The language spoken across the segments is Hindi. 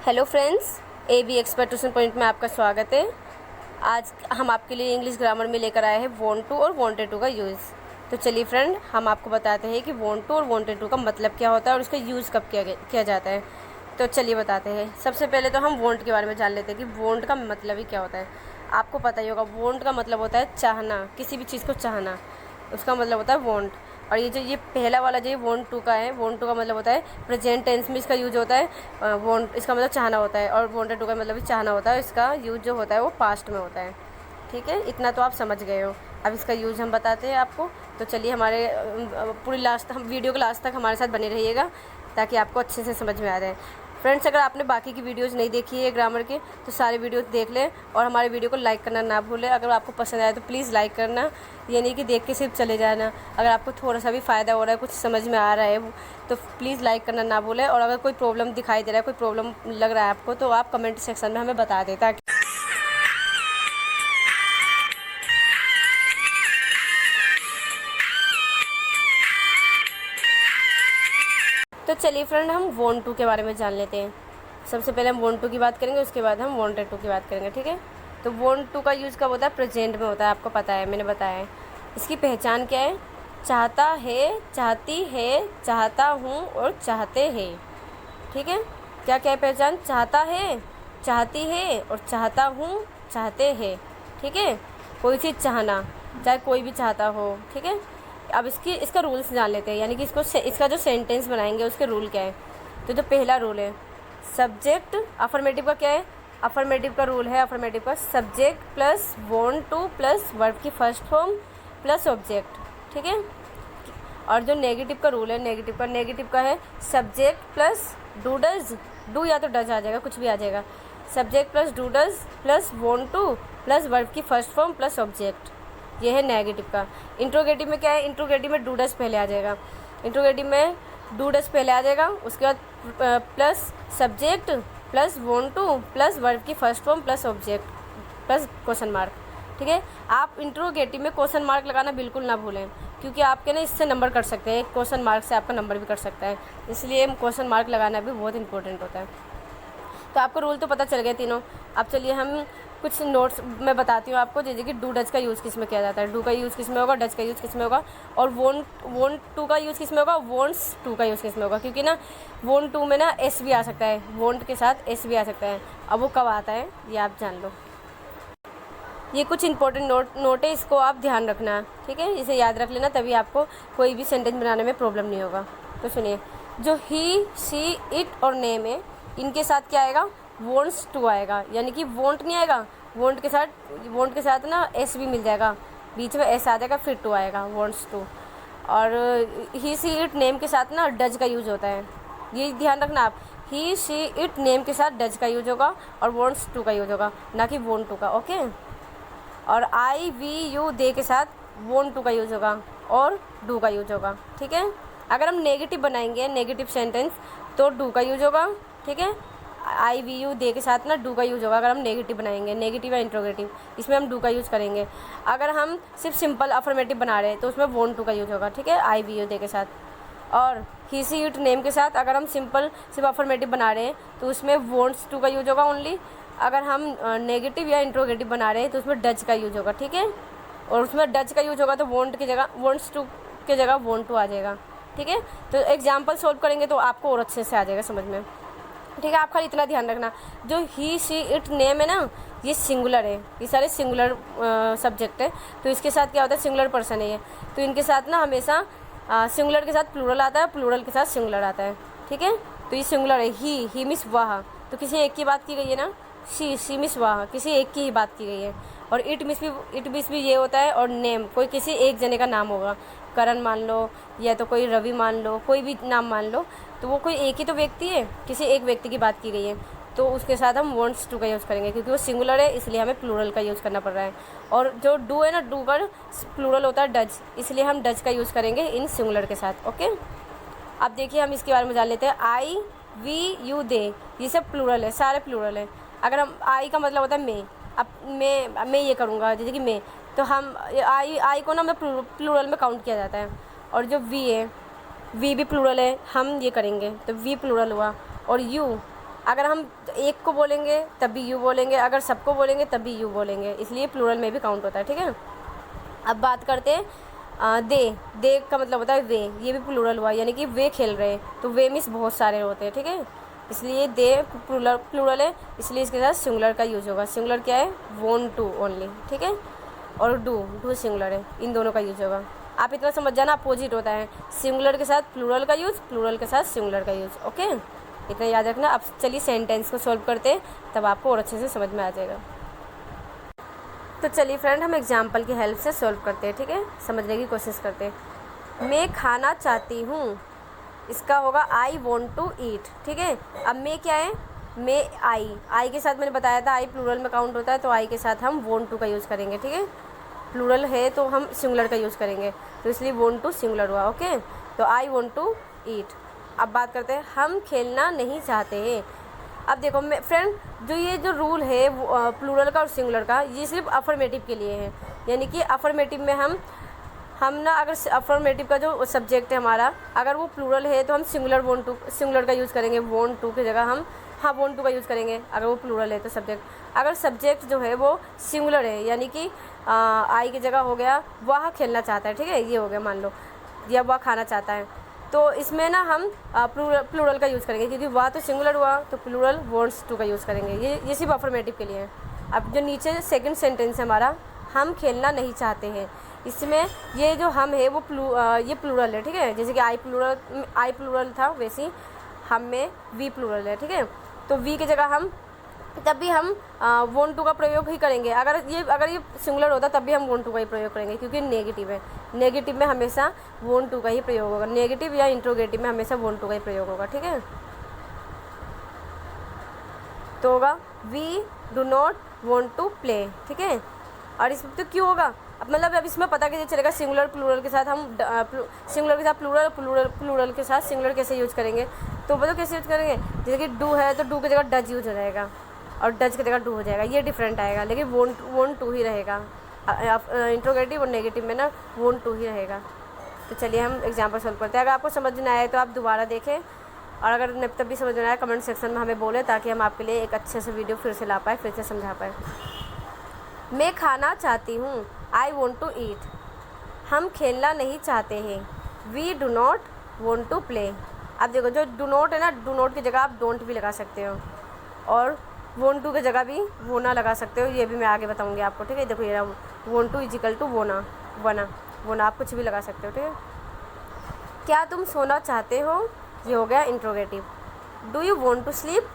Hello friends, AB expert tuition point में आपका स्वागत है। आज हम आपके लिए इंग्लिश ग्रामर में लेकर आए हैं वांट टू और वांटेड टू का यूज़। तो चलिए फ्रेंड, हम आपको बताते हैं कि वांट टू और वांटेड टू का मतलब क्या होता है और उसका यूज़ कब किया जाता है। तो चलिए बताते हैं। सबसे पहले तो हम वांट के बारे में जान लेते हैं कि वांट का मतलब ही क्या होता है। आपको पता ही होगा, वांट का मतलब होता है चाहना, किसी भी चीज़ को चाहना, उसका मतलब होता है वांट। और ये पहला वाला जो वांट टू का है, वांट टू का मतलब होता है प्रेजेंट टेंस में इसका यूज होता है। वांट इसका मतलब चाहना होता है और वांटेड टू का मतलब भी चाहना होता है। इसका यूज जो होता है वो पास्ट में होता है। ठीक है, इतना तो आप समझ गए हो। अब इसका यूज़ हम बताते हैं आपको। तो चलिए हमारे पूरी लास्ट हम वीडियो के लास्ट तक हमारे साथ बने रहिएगा ताकि आपको अच्छे से समझ में आ जाए। फ्रेंड्स, अगर आपने बाकी की वीडियोस नहीं देखी है ग्रामर के तो सारे वीडियो देख लें और हमारे वीडियो को लाइक करना ना भूलें। अगर आपको पसंद आए तो प्लीज़ लाइक करना, ये नहीं कि देख के सिर्फ चले जाना। अगर आपको थोड़ा सा भी फ़ायदा हो रहा है, कुछ समझ में आ रहा है तो प्लीज़ लाइक करना ना भूलें। और अगर कोई प्रॉब्लम दिखाई दे रहा है, कोई प्रॉब्लम लग रहा है आपको, तो आप कमेंट सेक्शन में हमें बता दें ताकि तो चलिए फ्रेंड, हम वांट टू के बारे में जान लेते हैं। सबसे पहले हम वांट टू की बात करेंगे, उसके बाद हम वांटेड टू की बात करेंगे। ठीक है, तो वांट टू का यूज़ कब होता है? प्रेजेंट में होता है। आपको पता है, मैंने बताया है। इसकी पहचान क्या है? चाहता है, चाहती है, चाहता हूँ और चाहते हैं। ठीक है, क्या क्या है पहचान? चाहता है, चाहती है और चाहता हूँ, चाहते हैं। ठीक है, कोई चीज़ चाहना, चाहे कोई भी चाहता हो। ठीक है, अब इसका रूल्स जान लेते हैं, यानी कि इसका जो सेंटेंस बनाएंगे उसके रूल क्या है। तो जो पहला रूल है सब्जेक्ट, अफर्मेटिव का क्या है? अफर्मेटिव का रूल है, अफर्मेटिव का subject plus want to plus verb की फर्स्ट फॉर्म प्लस ऑब्जेक्ट। ठीक है, और जो नेगेटिव का रूल है, नेगेटिव का है subject plus do does, do या तो डज आ जाएगा, कुछ भी आ जाएगा। Subject plus do does plus want to plus verb की फर्स्ट फॉर्म प्लस ऑब्जेक्ट, ये है नेगेटिव का। इंट्रोगेटिव में क्या है? इंट्रोगेटिव में डू डज पहले आ जाएगा। इंट्रोगेटिव में डू डज पहले आ जाएगा, उसके बाद plus subject plus want to plus verb की first form plus object plus question mark. ठीक है, आप इंट्रोगेटिव में क्वेश्चन मार्क लगाना बिल्कुल ना भूलें, क्योंकि आपके ना इससे नंबर कट सकते हैं। क्वेश्चन मार्क से आपका नंबर भी कट सकता है, इसलिए क्वेश्चन मार्क लगाना भी बहुत इंपॉर्टेंट होता है। तो आपको रूल तो पता चल गए तीनों। अब चलिए हम कुछ नोट्स मैं बताती हूँ आपको, जैसे कि डू डज का यूज़ किस में किया जाता है, डू का यूज़ किस में होगा, डज का यूज़ किस में होगा, और वोंट टू का यूज़ किस में होगा, वोंट्स टू का यूज़ किस में होगा। क्योंकि ना वोंट टू में ना एस भी आ सकता है, वोंट के साथ एस भी आ सकता है। अब वो कब आता है ये आप जान लो। ये कुछ इंपॉर्टेंट नोट है, इसको आप ध्यान रखना। ठीक है, इसे याद रख लेना, तभी आपको कोई भी सेंटेंस बनाने में प्रॉब्लम नहीं होगा। तो सुनिए, जो ही, शी, इट और नेम है, इनके साथ क्या आएगा? वॉन्ट्स टू आएगा, यानी कि वॉन्ट नहीं आएगा, वॉन्ट के साथ ना एस भी मिल जाएगा, बीच में एस आ जाएगा, फिर टू आएगा, वॉन्ट्स टू। और ही, शी, इट, नेम के साथ ना डज का यूज होता है, ये ध्यान रखना आप। ही, शी, इट, नेम के साथ डज का यूज होगा और वॉन्ट्स टू का यूज होगा, ना कि वॉन्ट टू का। ओके, और आई, वी, यू, दे के साथ वॉन्ट टू का यूज होगा और डू का यूज होगा। ठीक है, अगर हम नेगेटिव बनाएंगे, नेगेटिव सेंटेंस, तो डू का यूज होगा। ठीक है, आई, वी, यू, दे के साथ ना डू का यूज होगा। अगर हम नेगेटिव बनाएंगे, नेगेटिव या इंट्रोगेटिव, इसमें हम डू का यूज़ करेंगे। अगर हम सिर्फ सिंपल अफर्मेटिव बना रहे हैं तो उसमें वॉन्ट टू का यूज होगा। ठीक है, आई, वी, यू, दे के साथ। और ही, सी, इट, नेम के साथ अगर हम सिर्फ अफर्मेटिव बना रहे हैं तो उसमें वॉन्ट्स टू का यूज होगा ओनली। अगर हम नेगेटिव या इंट्रोगेटिव बना रहे हैं तो उसमें डज का यूज होगा। ठीक है, और उसमें डज का यूज होगा तो वॉन्ट की जगह, वॉन्ट्स टू की जगह वॉन्ट टू आ जाएगा। ठीक है, तो एग्जाम्पल सोल्व करेंगे तो आपको और अच्छे से आ जाएगा समझ में। ठीक है, आप खाली इतना ध्यान रखना, जो ही, शी, इट, नेम है ना, ये सिंगुलर है, ये सारे सिंगुलर सब्जेक्ट है। तो इसके साथ क्या होता है? सिंगुलर पर्सन है ये, तो इनके साथ ना हमेशा सिंगुलर के साथ प्लूरल आता है, प्लूरल के साथ सिंगुलर आता है। ठीक है, तो ये सिंगुलर है। ही मिस वह, तो किसी एक की बात की गई है ना। शी मिस वह, किसी एक की ही बात की गई है। और इट मिस भी ये होता है। और नेम, कोई किसी एक जने का नाम होगा, करण मान लो या तो कोई रवि मान लो, कोई भी नाम मान लो, तो वो कोई एक ही तो व्यक्ति है, किसी एक व्यक्ति की बात की गई है, तो उसके साथ हम वॉन्ट्स टू का यूज़ करेंगे, क्योंकि वो सिंगुलर है इसलिए हमें प्लूरल का यूज़ करना पड़ रहा है। और जो डू है ना, डू का प्लूरल होता है डज, इसलिए हम डज का यूज़ करेंगे इन सिंगुलर के साथ। ओके, अब देखिए हम इसके बारे में जान लेते हैं। आई, वी, यू, दे, ये सब प्लूरल है, सारे प्लूरल है। अगर हम आई का मतलब होता है मैं, अब मैं ये करूँगा, जैसे कि मैं, तो हम आई को ना मैं प्लूरल में काउंट किया जाता है। और जो वी है, वी भी प्लूरल है, हम ये करेंगे तो वी प्लूरल हुआ। और यू अगर हम एक को बोलेंगे तब भी यू बोलेंगे, अगर सबको बोलेंगे तब भी यू बोलेंगे, इसलिए प्लूरल में भी काउंट होता है, ठीक है। अब बात करते हैं दे का मतलब होता है वे, ये भी प्लूरल हुआ, यानी कि वे खेल रहे हैं, तो वे मीन्स बहुत सारे होते हैं, ठीक है, इसलिए दे प्लूरल है, इसलिए इसके साथ सिंगुलर का यूज होगा। सिंगुलर क्या है, वॉन्ट टू ओनली, ठीक है, और डू सिंगुलर है, इन दोनों का यूज होगा। आप इतना समझ जाना, अपोजिट होता है, सिंगुलर के साथ प्लूरल का यूज, प्लूरल के साथ सिंगुलर का यूज, ओके, इतना याद रखना। अब चलिए सेंटेंस को सॉल्व करते हैं, तब आपको और अच्छे से समझ में आ जाएगा। तो चलिए फ्रेंड, हम एग्जाम्पल की हेल्प से सॉल्व करते हैं, ठीक है, समझने की कोशिश करते हैं। मैं खाना चाहती हूँ, इसका होगा आई वॉन्ट टू ईट, ठीक है। अब मैं क्या है, मैं आई के साथ मैंने बताया था आई प्लूरल में काउंट होता है, तो आई के साथ हम वॉन्ट टू का यूज़ करेंगे, ठीक है, प्लूरल है तो हम सिंगुलर का यूज़ करेंगे, तो इसलिए वॉन्ट टू सिंगुलर हुआ, ओके। तो आई वॉन्ट टू ईट। अब बात करते हैं, हम खेलना नहीं चाहते हैं। अब देखो मैं फ्रेंड, ये जो रूल है प्लूरल का और सिंगुलर का, ये सिर्फ अफर्मेटिव के लिए है, यानी कि अफर्मेटिव में हम ना, अगर अफर्मेटिव का जो सब्जेक्ट है हमारा, अगर वो प्लूरल है तो हम सिंगुलर का यूज़ करेंगे, वॉन्ट टू की जगह हम वॉन्ट टू का यूज़ करेंगे, अगर वो प्लूरल है तो सब्जेक्ट। अगर सब्जेक्ट जो है वो सिंगुलर है, यानी कि आई की जगह हो गया वह खेलना चाहता है, ठीक है, ये हो गया मान लो, या वह खाना चाहता है, तो इसमें ना हम प्लूरल का यूज़ करेंगे, क्योंकि वह तो सिंगुलर हुआ, तो प्लूरल वॉन्ट्स टू का यूज़ करेंगे, ये सिर्फ अफर्मेटिव के लिए है। अब जो नीचे सेकंड सेंटेंस है हमारा, हम खेलना नहीं चाहते हैं, इसमें ये जो हम है वो ये प्लूरल है, ठीक है, जैसे कि आई प्लूरल था, वैसे ही हम में वी प्लूरल है, ठीक है, तो वी की जगह हम तब भी हम वॉन्ट टू का प्रयोग ही करेंगे। अगर ये सिंगुलर होता तब भी हम वॉन्ट टू का ही प्रयोग करेंगे, क्योंकि नेगेटिव है, नेगेटिव में हमेशा वॉन्ट टू का ही प्रयोग होगा, नेगेटिव या इंट्रोगेटिव में हमेशा वॉन्ट टू का ही प्रयोग होगा, ठीक है। तो होगा we do not want to play, ठीक है, और इसमें तो क्यों होगा, अब मतलब अब इसमें पता कैसे चलेगा सिंगुलर प्लूरल के साथ हम सिंगुलर के साथ प्लूरल के साथ सिंगुलर कैसे यूज करेंगे, तो बताओ कैसे यूज करेंगे, जैसे कि डू है तो डू की जगह डज यूज हो जाएगा, और डज की जगह डू हो जाएगा, ये डिफरेंट आएगा, लेकिन वोंट टू ही रहेगा, इंट्रोगेटिव और नेगेटिव में ना वोंट टू ही रहेगा। तो चलिए हम एग्जाम्पल सॉल्व करते हैं। अगर आपको समझ में आए तो आप दोबारा देखें, और अगर तब भी समझ में आया कमेंट सेक्शन में हमें बोले, ताकि हम आपके लिए एक अच्छे से वीडियो फिर से ला पाए, फिर से समझा पाए। मैं खाना चाहती हूँ, आई वॉन्ट टू ईट। हम खेलना नहीं चाहते हैं, we do not want to play. अब देखो जो डू नॉट है ना, डू नॉट की जगह आप डोंट भी लगा सकते हो, और वॉन्ट टू की जगह भी वोना लगा सकते हो, ये भी मैं आगे बताऊंगी आपको, ठीक है। देखो ये वॉन्ट टू इजिकल टू वोना आप कुछ भी लगा सकते हो, ठीक है। क्या तुम सोना चाहते हो, ये हो गया interrogative. Do you want to sleep.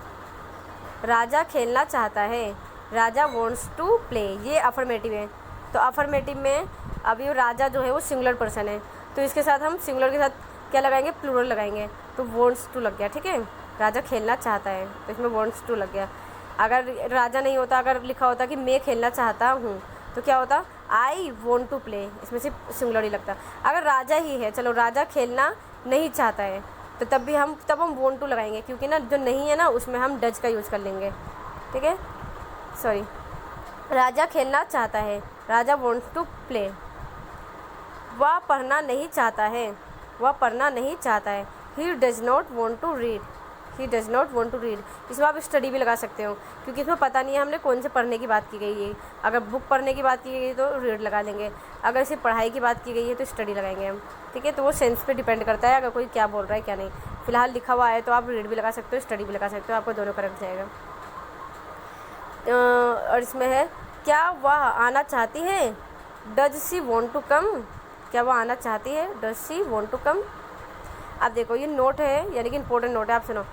Raja खेलना चाहता है, राजा वॉन्ट्स टू प्ले, ये अफर्मेटिव है, तो अफर्मेटिव में अभी राजा जो है वो सिंगुलर पर्सन है, तो इसके साथ हम सिंगुलर के साथ क्या लगाएंगे, प्लूरल लगाएंगे, तो वॉन्ट्स टू लग गया, ठीक है। राजा खेलना चाहता है, तो इसमें वॉन्ट्स टू लग गया। अगर राजा नहीं होता, अगर लिखा होता कि मैं खेलना चाहता हूँ, तो क्या होता, आई वॉन्ट टू प्ले, इसमें सिर्फ सिंगुलर ही लगता। अगर राजा ही है, चलो राजा खेलना नहीं चाहता है, तो तब हम वॉन्ट टू लगाएंगे, क्योंकि ना जो नहीं है ना उसमें हम डज का यूज़ कर लेंगे, ठीक है। सॉरी, राजा खेलना चाहता है, राजा वॉन्ट्स टू प्ले। वह पढ़ना नहीं चाहता है, वह पढ़ना नहीं चाहता है, he does not want to read, he does not want to read. इसमें आप स्टडी भी लगा सकते हो, क्योंकि इसमें पता नहीं है हमने कौन से पढ़ने की बात की गई है। अगर बुक पढ़ने की बात की गई है तो रीड लगा लेंगे, अगर सिर्फ पढ़ाई की बात की गई है तो स्टडी लगाएंगे हम, ठीक है। तो वो सेंस पे डिपेंड करता है, अगर कोई क्या बोल रहा है क्या नहीं। फिलहाल लिखा हुआ है तो आप रीड भी लगा सकते हो, स्टडी भी लगा सकते हो, आपको दोनों करेक्ट जाएगा। और इसमें है, क्या वह आना चाहती है, does she want to come. क्या वह आना चाहती है, does she want to come. अब देखो ये नोट है, यानी कि इंपॉर्टेंट नोट है, आप सुनो।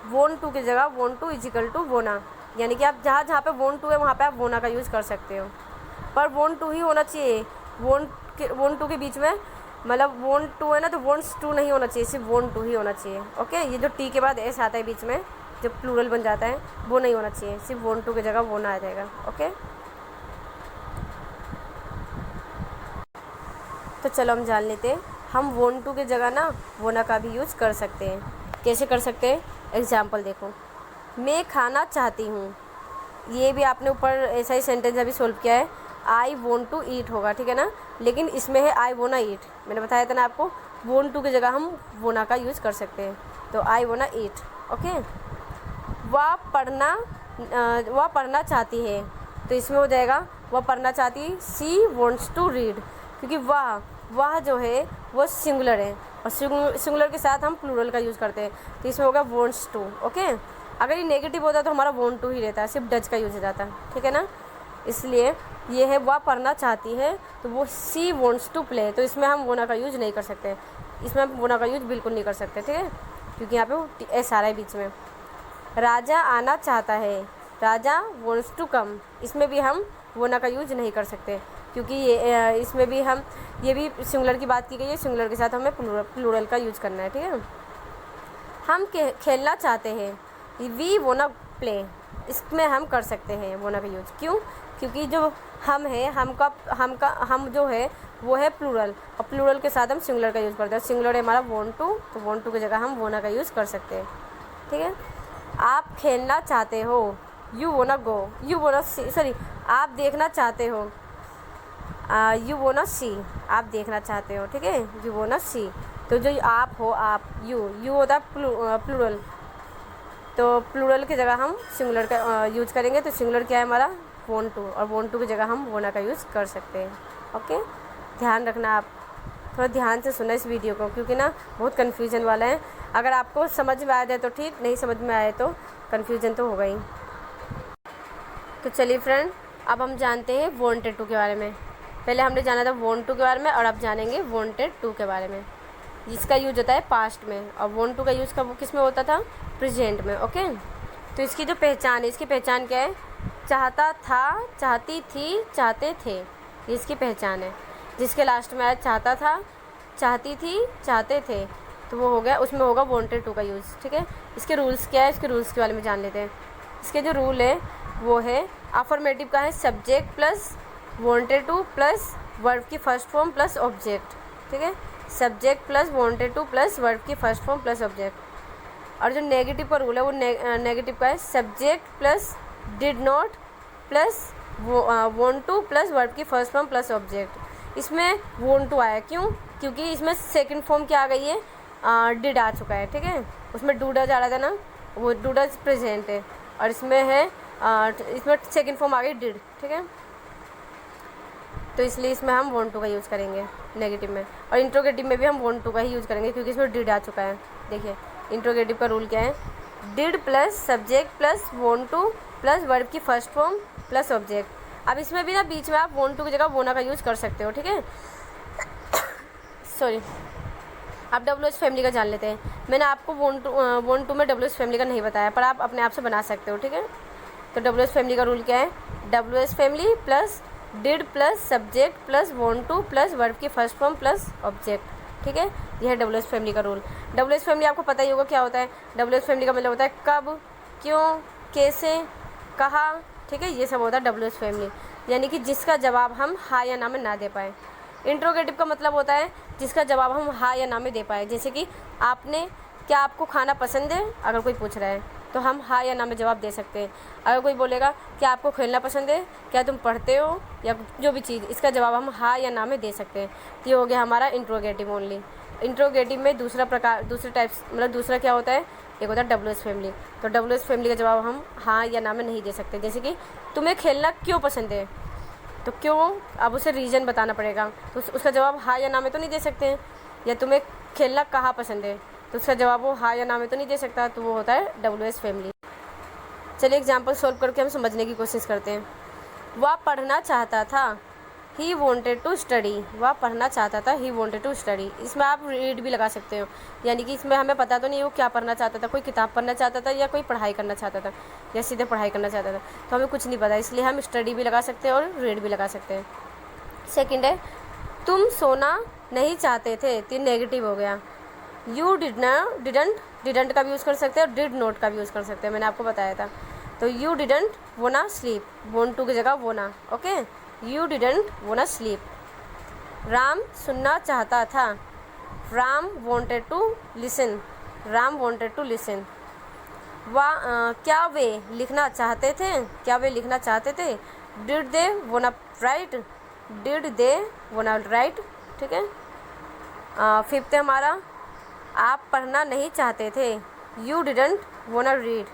वॉन्ट टू की जगह वॉन्ट टू इजिकल टू वोना, यानी कि आप जहाँ पे वॉन्ट टू है वहाँ पे आप वोना का यूज़ कर सकते हो, पर वॉन्ट टू ही होना चाहिए। वॉन्ट टू के बीच में मतलब वॉन्ट टू है ना, तो वॉन्ट्स टू नहीं होना चाहिए, सिर्फ वॉन्ट टू ही होना चाहिए, ओके। ये जो टी के बाद एस आता है बीच में, जब प्लूरल बन जाता है, वो नहीं होना चाहिए, सिर्फ वॉन्ट टू की जगह वोना आ जाएगा, ओके। तो चलो हम जान लेते हैं, हम वॉन्ट टू की जगह ना वोना का भी यूज़ कर सकते हैं। कैसे कर सकते हैं, एग्जाम्पल देखो। मैं खाना चाहती हूँ, ये भी आपने ऊपर ऐसा ही सेंटेंस अभी सोल्व किया है, आई वॉन्ट टू ईट होगा, ठीक है ना, लेकिन इसमें है आई वोना ईट। मैंने बताया था ना आपको, वॉन्ट टू की जगह हम वोना का यूज़ कर सकते हैं, तो आई वोना ईट, ओके। वह पढ़ना चाहती है, तो इसमें हो जाएगा वह पढ़ना चाहती, सी वॉन्ट्स टू रीड, क्योंकि वह जो है वो सिंगुलर है और सिंगुलर के साथ हम प्लूरल का यूज़ करते हैं, तो इसमें होगा वॉन्ट्स टू। ओके, अगर ये नेगेटिव होता तो हमारा वॉन्ट टू ही रहता है, सिर्फ डज का यूज़ हो जाता है, ठीक है ना। इसलिए ये है वह पढ़ना चाहती है, तो वो सी वॉन्ट्स टू प्ले, तो इसमें हम वोना का यूज़ नहीं कर सकते, इसमें हम वोना का यूज़ बिल्कुल नहीं कर सकते, ठीक है, क्योंकि यहाँ पे एस आ रहा है बीच में। राजा आना चाहता है, राजा वॉन्ट्स टू कम, इसमें भी हम वोना का यूज़ नहीं कर सकते, क्योंकि इसमें भी ये भी सिंगुलर की बात की गई है, सिंगुलर के साथ हमें प्लूरल का यूज़ करना है, ठीक है। हम खेलना चाहते हैं, वी वोना प्ले, इसमें हम कर सकते हैं वोना का यूज़, क्यों, क्योंकि जो हम है हम जो है वो है प्लूरल, और प्लूरल के साथ हम सिंगुलर का यूज़ करते हैं, सिंगुलर है हमारा वॉन्ट टू, तो वॉन्ट टू की जगह हम वोना का यूज़ कर सकते हैं, ठीक है। आप खेलना चाहते हो, you wanna go, you wanna see, sorry आप देखना चाहते हो, यू वोना सी, आप देखना चाहते हो, ठीक है, यू वोना सी, तो जो आप हो, आप यू होता है प्लूरल, तो प्लूरल की जगह हम सिंगुलर का यूज़ करेंगे, तो सिंगुलर क्या है हमारा वॉन्ट टू, और वॉन्ट टू की जगह हम वोना का यूज़ कर सकते हैं। ओके, ध्यान रखना, आप थोड़ा ध्यान से सुना इस वीडियो को, क्योंकि ना बहुत कन्फ्यूजन वाला है, अगर आपको समझ में आ जाए तो ठीक, नहीं समझ में आए तो कन्फ्यूजन तो होगा ही। तो चलिए फ्रेंड, अब हम जानते हैं वॉन्टेड टू के बारे में। पहले हमने जाना था वॉन्ट टू के बारे में, और अब जानेंगे वॉन्टेड टू के बारे में, जिसका यूज होता है पास्ट में, और वॉन्ट टू का यूज़ कब किस में होता था, प्रेजेंट में। ओके, तो इसकी जो पहचान है, इसकी पहचान क्या है, चाहता था, चाहती थी, चाहते थे, ये इसकी पहचान है। जिसके लास्ट में आया चाहता था, चाहती थी, चाहते थे, तो वो हो गया, उसमें होगा वॉन्टेड टू का यूज़, ठीक है। इसके रूल्स क्या है, इसके रूल्स के बारे में जान लेते हैं। इसके जो रूल है वो है, अफर्मेटिव का है subject plus wanted to plus verb की फर्स्ट फॉर्म प्लस ऑब्जेक्ट, ठीक है, subject plus wanted to plus verb की फर्स्ट फॉर्म प्लस ऑब्जेक्ट। और जो नेगेटिव का रूल है वो नेगेटिव का है subject plus did not plus want to plus verb की फर्स्ट फॉर्म प्लस ऑब्जेक्ट। इसमें वॉन्ट टू आया, क्यों, क्योंकि इसमें सेकंड फॉर्म क्या आ गई है, डिड आ चुका है, ठीक है। उसमें डूडा जा रहा था ना, वो डूडा प्रेजेंट है, और इसमें है इसमें सेकंड फॉर्म आ गई डिड, ठीक है, तो इसलिए इसमें हम वॉन्ट टू का यूज़ करेंगे नेगेटिव में। और इंट्रोगेटिव में भी हम वॉन्ट टू का ही यूज़ करेंगे, क्योंकि इसमें डिड आ चुका है। देखिए इंट्रोगेटिव का रूल क्या है, did plus subject plus want to plus verb की फर्स्ट फॉर्म प्लस ऑब्जेक्ट। अब इसमें भी ना बीच में आप वॉन्ट टू की जगह वोना का यूज़ कर सकते हो, ठीक है। सॉरी, आप WH फैमिली का जान लेते हैं। मैंने आपको वॉन्ट टू में WH फैमिली का नहीं बताया, पर आप अपने आप से बना सकते हो, ठीक है। तो WH फैमिली का रूल क्या है, WH family plus did plus subject plus want to plus verb की फर्स्ट फॉर्म प्लस ऑब्जेक्ट, ठीक है। यह है WH फैमिली का रूल। WH फैमिली आपको पता ही होगा क्या होता है। WH फैमिली का मतलब होता है कब, क्यों, कैसे, कहाँ, ठीक है, ये सब होता है WH फैमिली, यानी कि जिसका जवाब हम हाँ या ना में ना दे पाए। इंट्रोगेटिव का मतलब होता है जिसका जवाब हम हाँ या ना में दे पाए, जैसे कि क्या आपको खाना पसंद है, अगर कोई पूछ रहा है तो हम हाँ या ना में जवाब दे सकते हैं। अगर कोई बोलेगा क्या आपको खेलना पसंद है, क्या तुम पढ़ते हो, या जो भी चीज़, इसका जवाब हम हाँ या ना में दे सकते हैं। तो ये हो गया हमारा इंट्रोगेटिव ओनली। इंट्रोगेटिव में दूसरे टाइप्स, मतलब दूसरा क्या होता है, एक होता है WH फैमिली। तो WH फैमिली का जवाब हम हाँ या ना में नहीं दे सकते, जैसे कि तुम्हें खेलना क्यों पसंद है, तो क्यों, अब उसे रीज़न बताना पड़ेगा, तो उसका जवाब हाँ या ना में तो नहीं दे सकते हैं। या तुम्हें खेलना कहाँ पसंद है, तो उसका जवाब वो हाँ या ना में तो नहीं दे सकता, तो वो होता है WH फैमिली। चलिए एग्जाम्पल सॉल्व करके हम समझने की कोशिश करते हैं। वह पढ़ना चाहता था, ही वॉन्टेड टू स्टडी, वह पढ़ना चाहता था, ही वॉन्टेड टू स्टडी। इसमें आप रीड भी लगा सकते हो, यानी कि इसमें हमें पता तो नहीं वो क्या पढ़ना चाहता था, कोई किताब पढ़ना चाहता था या कोई पढ़ाई करना चाहता था, या सीधे पढ़ाई करना चाहता था, तो हमें कुछ नहीं पता, इसलिए हम स्टडी भी लगा सकते हैं और रीड भी लगा सकते हैं। सेकेंड है, तुम सोना नहीं चाहते थे, तो नेगेटिव हो गया। यू डिडंट का भी यूज़ कर सकते हैं और डिड नॉट का भी यूज़ कर सकते हैं, मैंने आपको बताया था। तो you didn't wanna sleep, want to की जगह wanna, okay, you didn't wanna sleep. Ram सुनना चाहता था, Ram wanted to listen, Ram wanted to listen. क्या वे लिखना चाहते थे, क्या वे लिखना चाहते थे, did they wanna write, did they wanna write, ठीक है। फिफ्थ है हमारा, आप पढ़ना नहीं चाहते थे, यू डिडंट वोना रीड,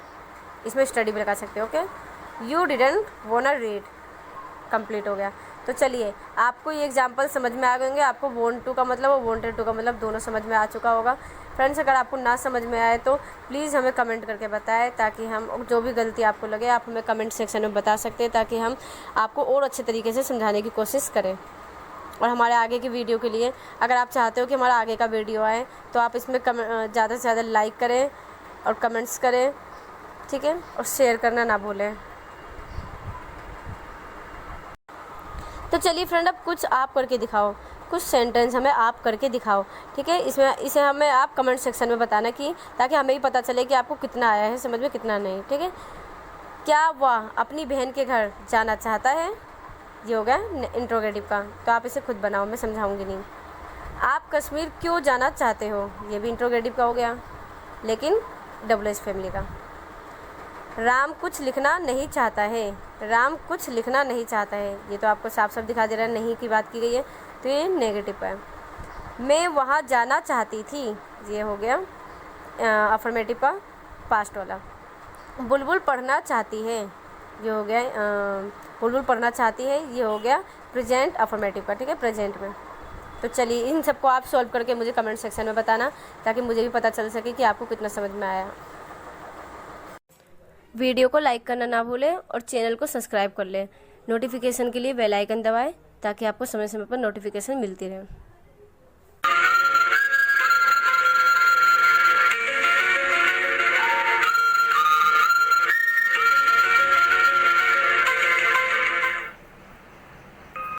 इसमें स्टडी भी लगा सकते हो। Okay, you didn't want read, complete हो गया। तो चलिए, आपको ये एग्जाम्पल समझ में आ गए होंगे। आपको वांट टू का मतलब और वांटेड टू का मतलब दोनों समझ में आ चुका होगा। फ्रेंड्स, अगर आपको ना समझ में आए तो प्लीज़ हमें कमेंट करके बताएं, ताकि हम जो भी गलती आपको लगे आप हमें कमेंट सेक्शन में बता सकते हैं, ताकि हम आपको और अच्छे तरीके से समझाने की कोशिश करें। और हमारे आगे की वीडियो के लिए अगर आप चाहते हो कि हमारा आगे का वीडियो आए तो आप इसमें ज़्यादा से ज़्यादा लाइक करें और कमेंट्स करें, ठीक है, और शेयर करना ना भूलें। तो चलिए फ्रेंड, अब कुछ आप करके दिखाओ, कुछ सेंटेंस हमें आप करके दिखाओ, ठीक है। इसे हमें आप कमेंट सेक्शन में बताना, कि ताकि हमें भी पता चले कि आपको कितना आया है समझ में, कितना नहीं, ठीक है। क्या वह अपनी बहन के घर जाना चाहता है, ये हो गया इंट्रोगेटिव का। तो आप इसे खुद बनाओ, मैं समझाऊंगी नहीं। आप कश्मीर क्यों जाना चाहते हो, ये भी इंट्रोगेटिव का हो गया, लेकिन डबल एस फैमिली का। राम कुछ लिखना नहीं चाहता है, राम कुछ लिखना नहीं चाहता है, ये तो आपको साफ साफ दिखा दे रहा है, नहीं की बात की गई है, तो ये नेगेटिव है। मैं वहाँ जाना चाहती थी, ये हो गया अफर्मेटिव का पास्ट वाला। बुलबुल पढ़ना चाहती है, ये हो गया बुलबुल पढ़ना चाहती है, ये हो गया प्रेजेंट अफर्मेटिव का, ठीक है, प्रेजेंट में। तो चलिए, इन सबको आप सॉल्व करके मुझे कमेंट सेक्शन में बताना, ताकि मुझे भी पता चल सके कि आपको कितना समझ में आया। वीडियो को लाइक करना ना भूलें और चैनल को सब्सक्राइब कर लें। नोटिफिकेशन के लिए बेल आइकन दबाएं, ताकि आपको समय समय पर नोटिफिकेशन मिलती रहे।